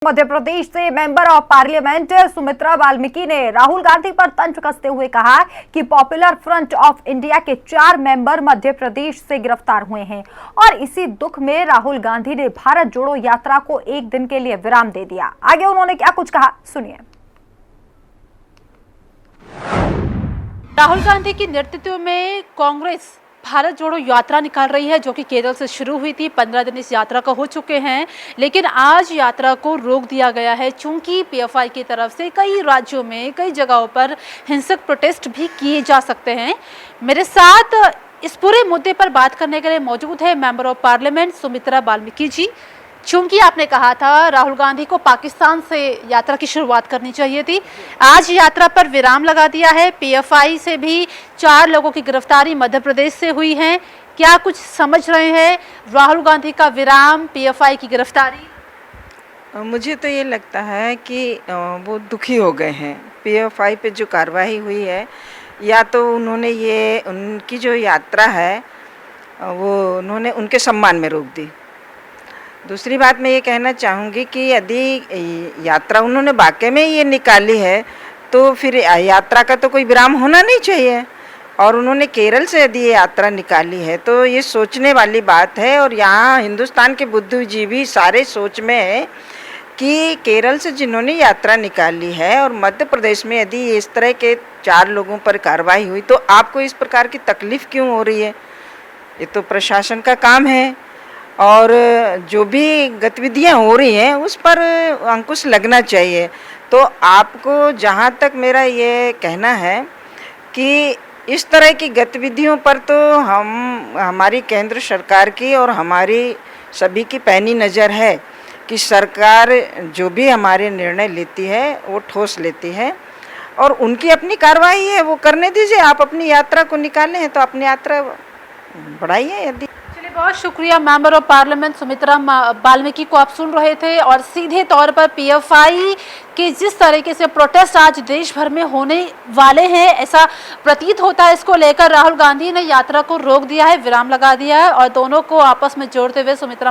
मध्य प्रदेश से member of parliament Sumitra Valmiki ने राहुल गांधी पर तंज कसते हुए कहा कि पॉपुलर फ्रंट ऑफ इंडिया के 4 मेंबर मध्य प्रदेश से गिरफ्तार हुए हैं और इसी दुख में राहुल गांधी ने भारत जोड़ो यात्रा को एक दिन के लिए विराम दे दिया। आगे उन्होंने क्या कुछ कहा, सुनिए। राहुल गांधी के नेतृत्व में कांग्रेस भारत जोड़ो यात्रा निकाल रही है, जो कि केरल से शुरू हुई थी। 15 दिन इस यात्रा का हो चुके हैं, लेकिन आज यात्रा को रोक दिया गया है, चूंकि पीएफआई की तरफ से कई राज्यों में कई जगहों पर हिंसक प्रोटेस्ट भी किए जा सकते हैं। मेरे साथ इस पूरे मुद्दे पर बात करने के लिए मौजूद है member of parliament Sumitra Valmiki ji. चूंकि आपने कहा था राहुल गांधी को पाकिस्तान से यात्रा की शुरुआत करनी चाहिए थी, आज यात्रा पर विराम लगा दिया है। पीएफआई से भी 4 लोगों की गिरफ्तारी मध्य प्रदेश से हुई है। क्या कुछ समझ रहे हैं राहुल गांधी का विराम, पीएफआई की गिरफ्तारी? मुझे तो ये लगता है कि वो दुखी हो गए हैं। पीएफआई पे जो कार्रवाई हुई है, या तो उन्होंने ये उनकी जो यात्रा है वो उन्होंने उनके सम्मान में रोक दी। दूसरी बात मैं ये कहना चाहूँगी कि यदि यात्रा उन्होंने वाकई में ये निकाली है तो फिर यात्रा का तो कोई विराम होना नहीं चाहिए। और उन्होंने केरल से यदि ये यात्रा निकाली है तो ये सोचने वाली बात है। और यहाँ हिंदुस्तान के बुद्धिजीवी सारे सोच में है कि केरल से जिन्होंने यात्रा निकाली है और मध्य प्रदेश में यदि इस तरह के 4 लोगों पर कार्रवाई हुई तो आपको इस प्रकार की तकलीफ़ क्यों हो रही है? ये तो प्रशासन का काम है और जो भी गतिविधियां हो रही हैं उस पर अंकुश लगना चाहिए। तो आपको, जहां तक मेरा ये कहना है कि इस तरह की गतिविधियों पर तो हमारी केंद्र सरकार की और हमारी सभी की पैनी नज़र है कि सरकार जो भी हमारे निर्णय लेती है वो ठोस लेती है और उनकी अपनी कार्रवाई है, वो करने दीजिए। आप अपनी यात्रा को निकालें हैं तो अपनी यात्रा बढ़ाइए। यदि बहुत शुक्रिया। Member of parliament Sumitra Valmiki को आप सुन रहे थे और सीधे तौर पर पीएफआई के जिस तरीके से प्रोटेस्ट आज देश भर में होने वाले हैं, ऐसा प्रतीत होता है, इसको लेकर राहुल गांधी ने यात्रा को रोक दिया है, विराम लगा दिया है। और दोनों को आपस में जोड़ते हुए सुमित्रा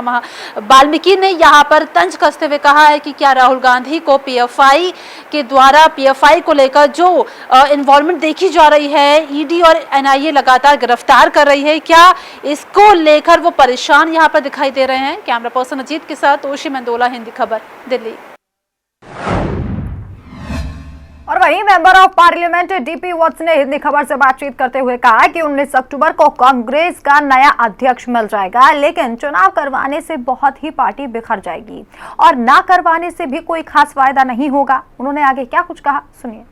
वाल्मीकि ने यहाँ पर तंज कसते हुए कहा है कि क्या राहुल गांधी को पीएफआई के द्वारा पीएफआई को लेकर जो इन्वॉल्वमेंट देखी जा रही है, ईडी और एनआईए लगातार गिरफ्तार कर रही है, क्या इसको लेकर वो परेशान यहाँ पर दिखाई दे रहे हैं? कैमरा पर्सन अजीत के साथ ओशी मंदोला, हिंदी खबर, दिल्ली। और वहीं मेंबर ऑफ पार्लियामेंट डीपी वत्स ने हिंदी खबर से बातचीत करते हुए कहा कि 19 अक्टूबर को कांग्रेस का नया अध्यक्ष मिल जाएगा, लेकिन चुनाव करवाने से बहुत ही पार्टी बिखर जाएगी और ना करवाने से भी कोई खास फायदा नहीं होगा। उन्होंने आगे क्या कुछ कहा, सुनिए।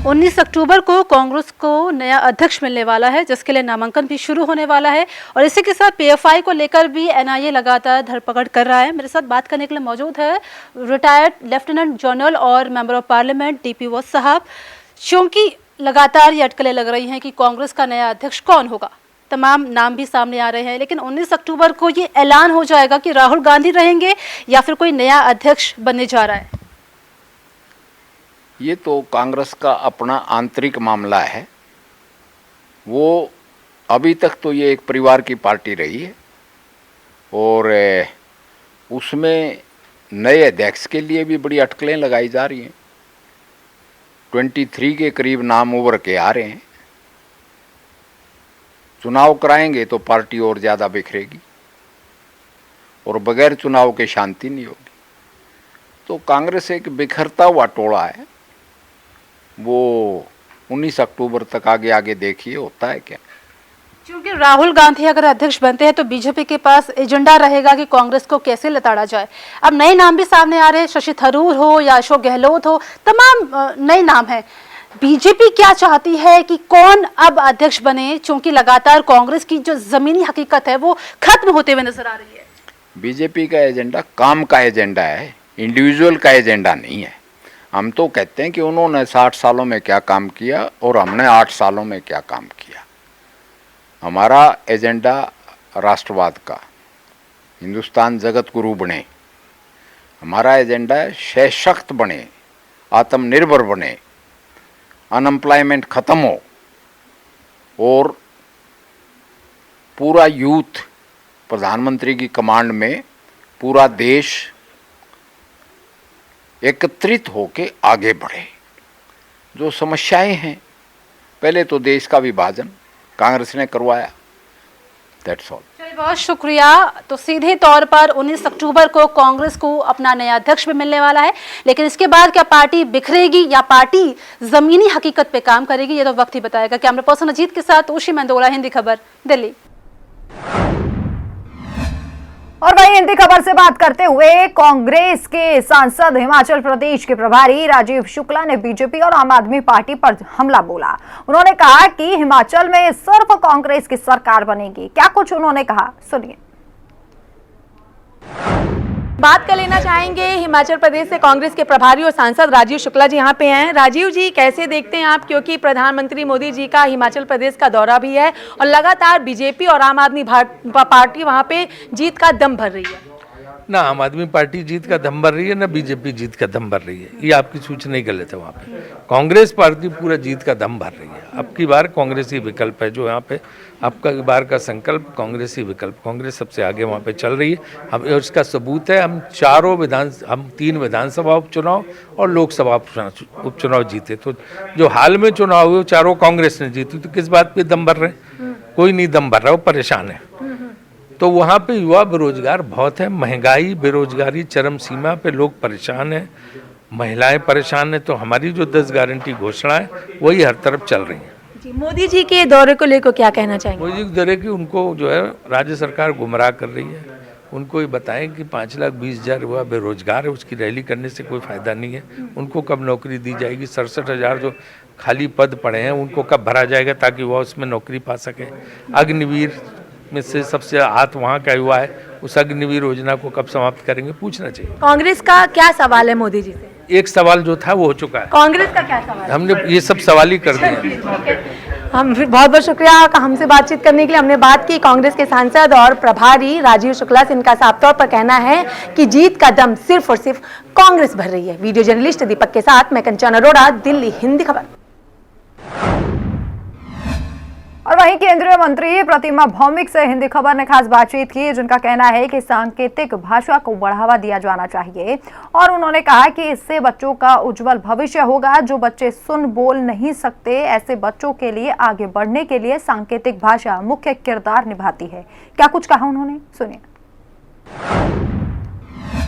19 अक्टूबर को कांग्रेस को नया अध्यक्ष मिलने वाला है, जिसके लिए नामांकन भी शुरू होने वाला है और इसी के साथ पीएफआई को लेकर भी एनआईए लगातार धरपकड़ कर रहा है। मेरे साथ बात करने के लिए मौजूद है रिटायर्ड लेफ्टिनेंट जनरल और मेंबर ऑफ पार्लियामेंट डीपी वत्स साहब। क्योंकि लगातार ये अटकलें लग रही हैं कि कांग्रेस का नया अध्यक्ष कौन होगा, तमाम नाम भी सामने आ रहे हैं, लेकिन 19 अक्टूबर को ये ऐलान हो जाएगा कि राहुल गांधी रहेंगे या फिर कोई नया अध्यक्ष बनने जा रहा है। ये तो कांग्रेस का अपना आंतरिक मामला है। वो अभी तक तो ये एक परिवार की पार्टी रही है और उसमें नए अध्यक्ष के लिए भी बड़ी अटकलें लगाई जा रही हैं। 23 के करीब नाम उभर के आ रहे हैं। चुनाव कराएंगे तो पार्टी और ज़्यादा बिखरेगी और बगैर चुनाव के शांति नहीं होगी। तो कांग्रेस एक बिखरता हुआ टोला है। वो 19 अक्टूबर तक आगे देखिए होता है क्या। क्योंकि राहुल गांधी अगर अध्यक्ष बनते हैं तो बीजेपी के पास एजेंडा रहेगा कि कांग्रेस को कैसे लताड़ा जाए। अब नए नाम भी सामने आ रहे हैं, शशि थरूर हो या अशोक गहलोत हो, तमाम नए नाम हैं। बीजेपी क्या चाहती है कि कौन अब अध्यक्ष बने, क्योंकि लगातार कांग्रेस की जो जमीनी हकीकत है वो खत्म होते हुए नजर आ रही है। बीजेपी का एजेंडा काम का एजेंडा है, इंडिविजुअल का एजेंडा नहीं है। हम तो कहते हैं कि उन्होंने 60 सालों में क्या काम किया और हमने 8 सालों में क्या काम किया। हमारा एजेंडा राष्ट्रवाद का, हिंदुस्तान जगत गुरु बने। हमारा एजेंडा है सशक्त बने, आत्मनिर्भर बने, अनएम्प्लॉयमेंट ख़त्म हो और पूरा यूथ प्रधानमंत्री की कमांड में पूरा देश एकत्रित होके आगे बढ़े। जो समस्याएं हैं, पहले तो देश का विभाजन कांग्रेस ने करवाया, दैट्स ऑल। चलिए, बहुत शुक्रिया। तो सीधे तौर पर 19 अक्टूबर को कांग्रेस को अपना नया अध्यक्ष भी मिलने वाला है, लेकिन इसके बाद क्या पार्टी बिखरेगी या पार्टी जमीनी हकीकत पे काम करेगी, ये तो वक्त ही बताएगा। कैमरा पर्सन अजीत के साथ उशी मंदोला, हिंदी खबर, दिल्ली। और वही हिंदी खबर से बात करते हुए कांग्रेस के सांसद हिमाचल प्रदेश के प्रभारी राजीव शुक्ला ने बीजेपी और आम आदमी पार्टी पर हमला बोला। उन्होंने कहा कि हिमाचल में सिर्फ कांग्रेस की सरकार बनेगी। क्या कुछ उन्होंने कहा, सुनिए। बात कर लेना चाहेंगे हिमाचल प्रदेश से कांग्रेस के प्रभारी और सांसद राजीव शुक्ला जी यहाँ पे हैं। राजीव जी, कैसे देखते हैं आप, क्योंकि प्रधानमंत्री मोदी जी का हिमाचल प्रदेश का दौरा भी है और लगातार बीजेपी और आम आदमी पार्टी वहाँ पे जीत का दम भर रही है। ना आम आदमी पार्टी जीत का दम भर रही है, ना बीजेपी जीत का दम भर रही है। ये आपकी सूचना ही गलत है। वहाँ पे कांग्रेस पार्टी पूरा जीत का दम भर रही है। अब की बार कांग्रेस ही विकल्प है जो यहाँ पे, आपका बार का संकल्प कांग्रेस ही विकल्प, कांग्रेस सबसे आगे वहाँ पे चल रही है। हम इसका सबूत है, हम 3 विधानसभा उपचुनाव और लोकसभा उपचुनाव जीते। तो जो हाल में चुनाव हुए चारों कांग्रेस ने जीती, तो किस बात पे दम भर रहे हैं? कोई नहीं दम भर रहा, वो परेशान है। तो वहाँ पे युवा बेरोजगार बहुत है, महंगाई बेरोजगारी चरम सीमा पे, लोग परेशान हैं, महिलाएं परेशान हैं। तो हमारी जो 10 गारंटी घोषणा है वही हर तरफ चल रही है। जी, मोदी जी के दौरे को लेकर क्या कहना चाहेंगे? मोदी जी के दौरे की उनको जो है राज्य सरकार गुमराह कर रही है। उनको ये बताएं कि 5,20,000 युवा बेरोजगार है, उसकी रैली करने से कोई फायदा नहीं है। उनको कब नौकरी दी जाएगी? 67,000 जो खाली पद पड़े हैं उनको कब भरा जाएगा ताकि वह उसमें नौकरी पा सके? अग्निवीर में से सबसे हाथ वहाँ का युवा है, उस अग्निवीर योजना को कब समाप्त करेंगे, पूछना चाहिए। कांग्रेस का क्या सवाल है मोदी जी से? एक सवाल जो था वो हो चुका है। कांग्रेस का क्या सवाल है? हमने ये सब सवाल ही कर दिए। हम बहुत बहुत शुक्रिया हमसे बातचीत करने के लिए। हमने बात की कांग्रेस के सांसद और प्रभारी राजीव शुक्ला से। इनका साफ तौर पर कहना है कि जीत का दम सिर्फ और सिर्फ कांग्रेस भर रही है। वीडियो जर्नलिस्ट दीपक के साथ मैं कंचन अरोड़ा, दिल्ली, हिंदी खबर। और वहीं केंद्रीय मंत्री प्रतिमा भौमिक से हिंदी खबर ने खास बातचीत की, जिनका कहना है कि सांकेतिक भाषा को बढ़ावा दिया जाना चाहिए। और उन्होंने कहा कि इससे बच्चों का उज्जवल भविष्य होगा। जो बच्चे सुन बोल नहीं सकते, ऐसे बच्चों के लिए आगे बढ़ने के लिए सांकेतिक भाषा मुख्य किरदार निभाती है। क्या कुछ कहा उन्होंने, सुनिए।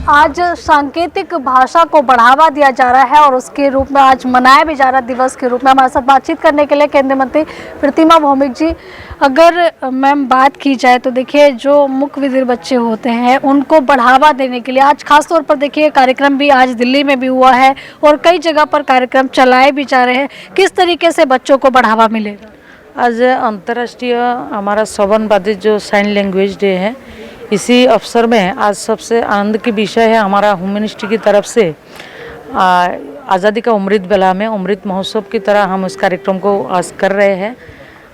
आज सांकेतिक भाषा को बढ़ावा दिया जा रहा है और उसके रूप में आज मनाया भी जा रहा है दिवस के रूप में। हमारे साथ बातचीत करने के लिए केंद्रीय मंत्री प्रतिमा भौमिक जी। अगर मैम बात की जाए तो देखिए, जो मुख्य विधिर बच्चे होते हैं उनको बढ़ावा देने के लिए आज खास तौर पर देखिए कार्यक्रम भी आज दिल्ली में भी हुआ है और कई जगह पर कार्यक्रम चलाए भी जा रहे हैं। किस तरीके से बच्चों को बढ़ावा मिलेगा? आज अंतर्राष्ट्रीय हमारा श्रवण बाधित जो साइन लैंग्वेज डे है, इसी अवसर में आज सबसे आनंद की विषय है हमारा होम मिनिस्ट्री की तरफ से आज़ादी का अमृत बेला में अमृत महोत्सव की तरह हम इस कार्यक्रम को आज कर रहे हैं।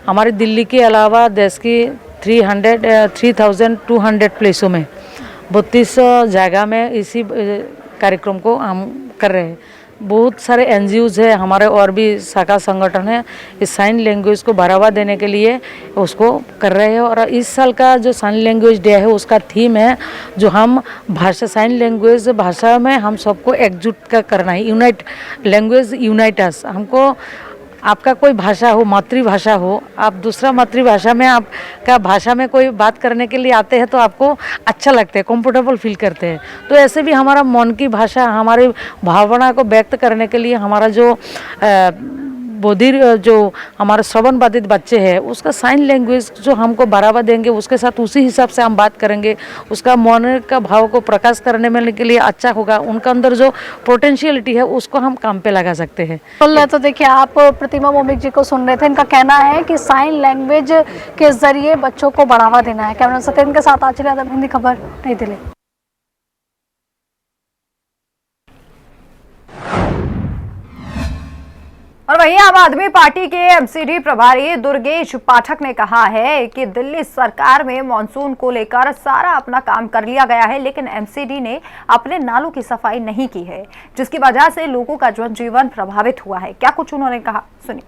हमारी दिल्ली के अलावा देश की 3,200 प्लेसों में 32 जगह में इसी कार्यक्रम को हम कर रहे हैं। बहुत सारे NGOs है हमारे और भी शाखा संगठन है, इस साइन लैंग्वेज को बढ़ावा देने के लिए उसको कर रहे हैं। और इस साल का जो साइन लैंग्वेज डे है उसका थीम है जो हम भाषा साइन लैंग्वेज भाषा में हम सबको एकजुट करना है, यूनाइट लैंग्वेज यूनाइट अस। हमको आपका कोई भाषा हो, मातृभाषा हो, आप दूसरा मातृभाषा में आपका भाषा में कोई बात करने के लिए आते हैं तो आपको अच्छा लगता है, कंफर्टेबल फील करते हैं। तो ऐसे भी हमारा मन की भाषा, हमारी भावना को व्यक्त करने के लिए हमारा जो बधिर जो हमारे श्रवण बाधित बच्चे हैं उसका साइन लैंग्वेज जो हमको बढ़ावा देंगे, उसके साथ उसी हिसाब से हम बात करेंगे, उसका मन का भाव को प्रकाश करने में के लिए अच्छा होगा। उनका अंदर जो पोटेंशियलिटी है उसको हम काम पे लगा सकते हैं। तो देखिए, आप प्रतिमा भौमिक जी को सुन रहे थे। इनका कहना है कि साइन लैंग्वेज के जरिए बच्चों को बढ़ावा देना है। कैमरा सत्येंद्र के साथ आचर्य यादव, हिंदी खबर, नई दिल्ली। और वहीं आम आदमी पार्टी के MCD प्रभारी दुर्गेश पाठक ने कहा है कि दिल्ली सरकार में मॉनसून को लेकर सारा अपना काम कर लिया गया है, लेकिन MCD ने अपने नालों की सफाई नहीं की है, जिसकी वजह से लोगों का जनजीवन प्रभावित हुआ है। क्या कुछ उन्होंने कहा, सुनिए।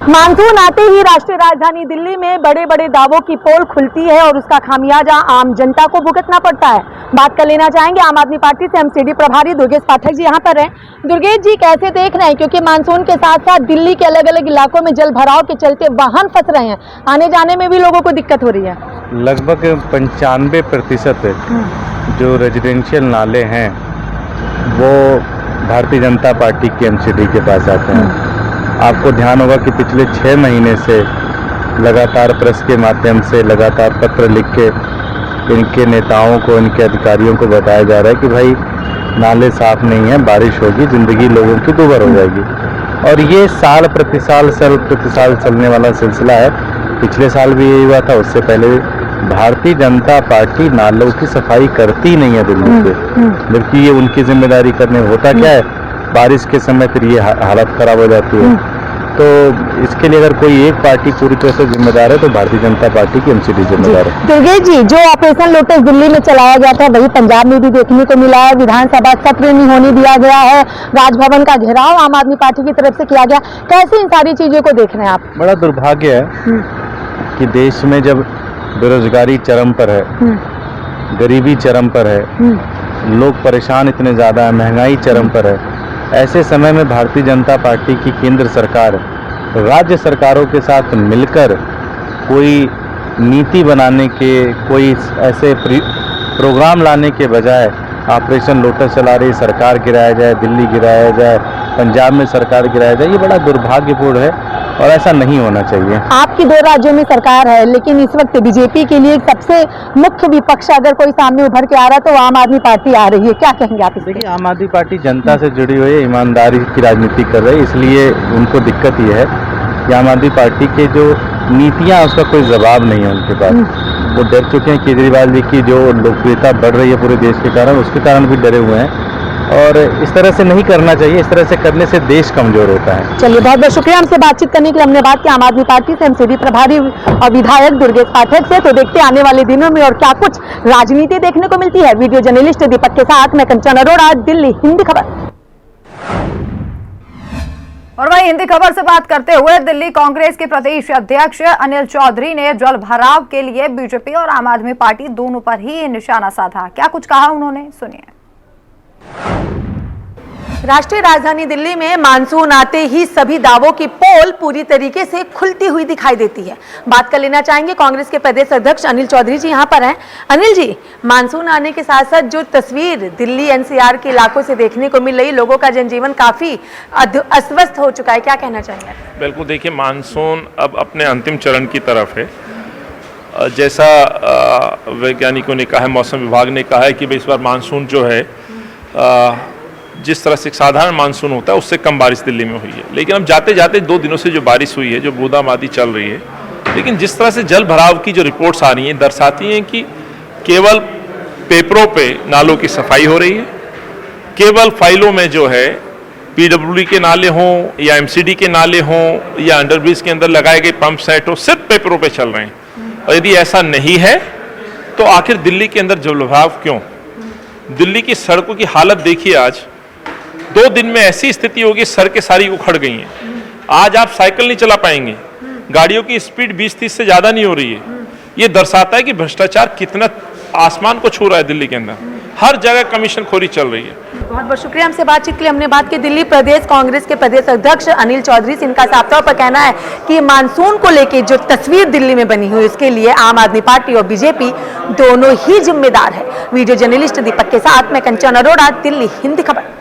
मानसून आते ही राष्ट्रीय राजधानी दिल्ली में बड़े बड़े दावों की पोल खुलती है और उसका खामियाजा आम जनता को भुगतना पड़ता है। बात कर लेना चाहेंगे आम आदमी पार्टी से एमसीडी प्रभारी दुर्गेश पाठक जी यहाँ पर हैं। दुर्गेश जी, कैसे देख रहे हैं, क्योंकि मानसून के साथ साथ दिल्ली के अलग अलग इलाकों में जल भराव के चलते वाहन फंस रहे हैं, आने जाने में भी लोगों को दिक्कत हो रही है। लगभग 95% जो रेजिडेंशियल नाले हैं वो भारतीय जनता पार्टी के एमसीडी के पास आते हैं। आपको ध्यान होगा कि पिछले 6 महीने से लगातार प्रेस के माध्यम से लगातार पत्र लिख के इनके नेताओं को, इनके अधिकारियों को बताया जा रहा है कि भाई नाले साफ नहीं है, बारिश होगी, ज़िंदगी लोगों की दुभर हो जाएगी। और ये साल प्रति साल चलने वाला सिलसिला है। पिछले साल भी यही हुआ था, उससे पहले भारतीय जनता पार्टी नालों की सफाई करती नहीं है दिल्ली के, जबकि ये उनकी जिम्मेदारी करने होता क्या है, बारिश के समय फिर ये हालत खराब हो जाती है। तो इसके लिए अगर कोई एक पार्टी पूरी तरह से जिम्मेदार है तो भारतीय जनता पार्टी की एमसीडी जिम्मेदार है। दुर्गेश जी, जो ऑपरेशन लोटस दिल्ली में चलाया गया था वही पंजाब में भी देखने को मिला है। विधानसभा सत्र नहीं होने दिया गया है, राजभवन का घेराव आम आदमी पार्टी की तरफ से किया गया। कैसे इन सारी चीजों को देख रहे हैं आप? बड़ा दुर्भाग्य है कि देश में जब बेरोजगारी चरम पर है, गरीबी चरम पर है, लोग परेशान इतने ज़्यादा है, महंगाई चरम पर है, ऐसे समय में भारतीय जनता पार्टी की केंद्र सरकार राज्य सरकारों के साथ मिलकर कोई नीति बनाने के, कोई ऐसे प्रोग्राम लाने के बजाय ऑपरेशन लोटस चला रही, सरकार गिराया जाए, दिल्ली गिराया जाए, पंजाब में सरकार गिराया जाए, ये बड़ा दुर्भाग्यपूर्ण है और ऐसा नहीं होना चाहिए। आपकी 2 राज्यों में सरकार है, लेकिन इस वक्त बीजेपी के लिए सबसे मुख्य विपक्ष अगर कोई सामने उभर के आ रहा है तो आम आदमी पार्टी आ रही है, क्या कहेंगे आप? देखिए, आम आदमी पार्टी जनता से जुड़ी हुई है, ईमानदारी की राजनीति कर रही है, इसलिए उनको दिक्कत ये है कि आम आदमी पार्टी के जो नीतियाँ उसका कोई जवाब नहीं है उनके पास। वो डर चुके हैं, केजरीवाल जी की जो लोकप्रियता बढ़ रही है पूरे देश के कारण, उसके कारण भी डरे हुए हैं और इस तरह से नहीं करना चाहिए। इस तरह से करने से देश कमजोर होता है। चलिए, बहुत बहुत शुक्रिया हमसे बातचीत करने के लिए। हमने बात की आम आदमी पार्टी से एमसीडी प्रभारी और विधायक दुर्गेश पाठक से। तो देखते आने वाले दिनों में और क्या कुछ राजनीति देखने को मिलती है। वीडियो जर्नलिस्ट दीपक के साथ मैं कंचन अरोड़ा, दिल्ली हिंदी खबर। और वहीं हिंदी खबर से बात करते हुए दिल्ली कांग्रेस के प्रदेश अध्यक्ष अनिल चौधरी ने जल भराव के लिए बीजेपी और आम आदमी पार्टी दोनों पर ही निशाना साधा। क्या कुछ कहा उन्होंने, सुनिए। राष्ट्रीय राजधानी दिल्ली में मानसून आते ही सभी दावों की पोल पूरी तरीके से खुलती हुई दिखाई देती है। बात कर लेना चाहेंगे कांग्रेस के प्रदेश अध्यक्ष अनिल चौधरी जी यहाँ पर हैं। अनिल जी, मानसून आने के साथ साथ जो तस्वीर दिल्ली एनसीआर के इलाकों से देखने को मिल रही, लोगों का जनजीवन काफी अस्वस्थ हो चुका है, क्या कहना चाहेंगे? बिल्कुल, देखिए, मानसून अब अपने अंतिम चरण की तरफ है। जैसा वैज्ञानिकों ने कहा है, मौसम विभाग ने कहा है कि इस बार मानसून जो है जिस तरह से साधारण मानसून होता है उससे कम बारिश दिल्ली में हुई है। लेकिन अब जाते जाते 2 दिनों से जो बारिश हुई है, जो बूंदाबांदी चल रही है, लेकिन जिस तरह से जल भराव की जो रिपोर्ट्स आ रही हैं दर्शाती हैं कि केवल पेपरों पे नालों की सफाई हो रही है, केवल फाइलों में जो है पीडब्ल्यूडी के नाले हों या एमसीडी के नाले हों या अंडरब्रिज के अंदर लगाए गए पंप सेट हो, सिर्फ पेपरों पे चल रहे हैं। और यदि ऐसा नहीं है तो आखिर दिल्ली के अंदर जल भराव क्यों? दिल्ली की सड़कों की हालत देखिए, आज 2 दिन में ऐसी स्थिति होगी, सड़कें सारी उखड़ गई हैं। आज आप साइकिल नहीं चला पाएंगे, गाड़ियों की स्पीड 20-30 से ज़्यादा नहीं हो रही है। ये दर्शाता है कि भ्रष्टाचार कितना आसमान को छू रहा है दिल्ली के अंदर, हर जगह कमीशन खोरी चल रही है। बहुत बहुत शुक्रिया हमसे बातचीत के लिए। हमने बात की दिल्ली प्रदेश कांग्रेस के प्रदेश अध्यक्ष अनिल चौधरी से। इनका साफ तौर पर कहना है कि मानसून को लेकर जो तस्वीर दिल्ली में बनी हुई, उसके लिए आम आदमी पार्टी और बीजेपी दोनों ही जिम्मेदार है। वीडियो जर्नलिस्ट दीपक के साथ मैं कंचन अरोड़ा, दिल्ली हिंदी खबर।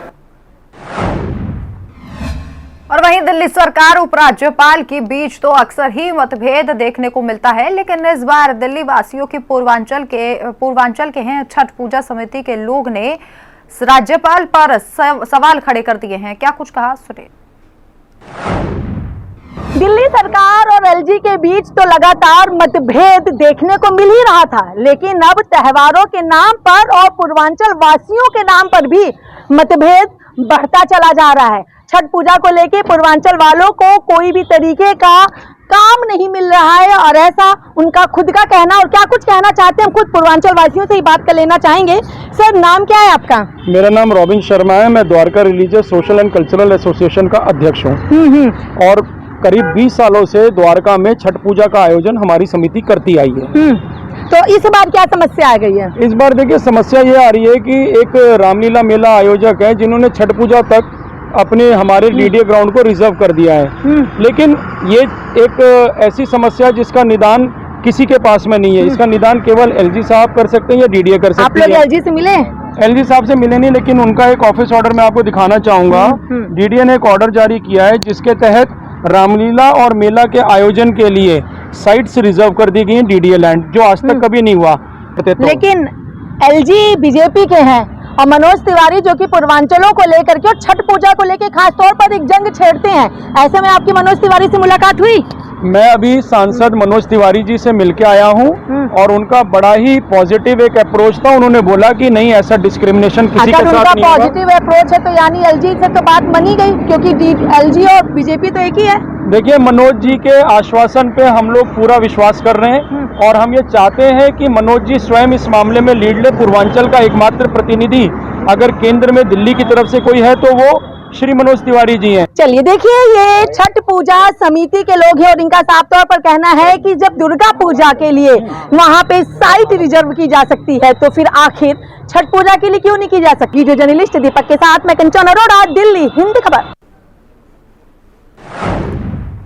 और वहीं दिल्ली सरकार उपराज्यपाल के बीच तो अक्सर ही मतभेद देखने को मिलता है, लेकिन इस बार दिल्ली वासियों की पूर्वांचल के हैं छठ पूजा समिति के लोग ने राज्यपाल पर सवाल खड़े कर दिए हैं। क्या कुछ कहा, सुनिए। दिल्ली सरकार और एलजी के बीच तो लगातार मतभेद देखने को मिल ही रहा था, लेकिन अब त्योहारों के नाम पर और पूर्वांचल वासियों के नाम पर भी मतभेद बढ़ता चला जा रहा है। छठ पूजा को लेके पूर्वांचल वालों को कोई भी तरीके का काम नहीं मिल रहा है और ऐसा उनका खुद का कहना। और क्या कुछ कहना चाहते हैं, खुद पूर्वांचल वासियों से ही बात कर लेना चाहेंगे। सर, नाम क्या है आपका? मेरा नाम रॉबिन शर्मा है। मैं Dwarka religious social and cultural association का अध्यक्ष हूँ। और करीब 20 सालों से द्वारका में छठ पूजा का आयोजन हमारी समिति करती आई है। तो इस बार क्या समस्या आ गई है? इस बार देखिए समस्या ये आ रही है कि एक रामलीला मेला आयोजक है जिन्होंने छठ पूजा तक अपने हमारे डीडीए ग्राउंड को रिजर्व कर दिया है, लेकिन ये एक ऐसी समस्या जिसका निदान किसी के पास में नहीं है। इसका निदान केवल एलजी साहब कर सकते हैं या डीडीए कर सकते हैं। आप लोग एलजी से मिले? एलजी साहब से मिले नहीं, लेकिन उनका एक ऑफिस ऑर्डर मैं आपको दिखाना चाहूंगा। डीडीए ने एक ऑर्डर जारी किया है जिसके तहत रामलीला और मेला के आयोजन के लिए साइट्स रिजर्व कर दी गई हैं डीडीए लैंड, जो आज तक कभी नहीं हुआ। लेकिन एलजी बीजेपी के हैं और मनोज तिवारी जो कि पूर्वांचलों को लेकर के और छठ पूजा को लेकर खास तौर पर एक जंग छेड़ते हैं, ऐसे में आपकी मनोज तिवारी से मुलाकात हुई? मैं अभी सांसद मनोज तिवारी जी से मिलके आया हूं और उनका बड़ा ही पॉजिटिव एक अप्रोच था। उन्होंने बोला कि नहीं, ऐसा डिस्क्रिमिनेशन किसी के साथ नहीं होगा। पॉजिटिव अप्रोच है तो यानी एलजी से तो बात मानी गई, क्योंकि एलजी और बीजेपी तो एक ही है। देखिए, मनोज जी के आश्वासन पे हम लोग पूरा विश्वास कर रहे हैं और हम ये चाहते हैं कि मनोज जी स्वयं इस मामले में लीड ले। पूर्वांचल का एकमात्र प्रतिनिधि अगर केंद्र में दिल्ली की तरफ से कोई है तो वो श्री मनोज तिवारी जी हैं। चलिए देखिए, ये छठ पूजा समिति के लोग हैं और इनका साफ तौर पर कहना है कि जब दुर्गा पूजा के लिए वहां पे साइट रिजर्व की जा सकती है तो फिर आखिर छठ पूजा के लिए क्यों नहीं की जा सकती। वीडियो जर्नलिस्ट दीपक के साथ मैं कंचन अरोड़ा, दिल्ली हिंद खबर।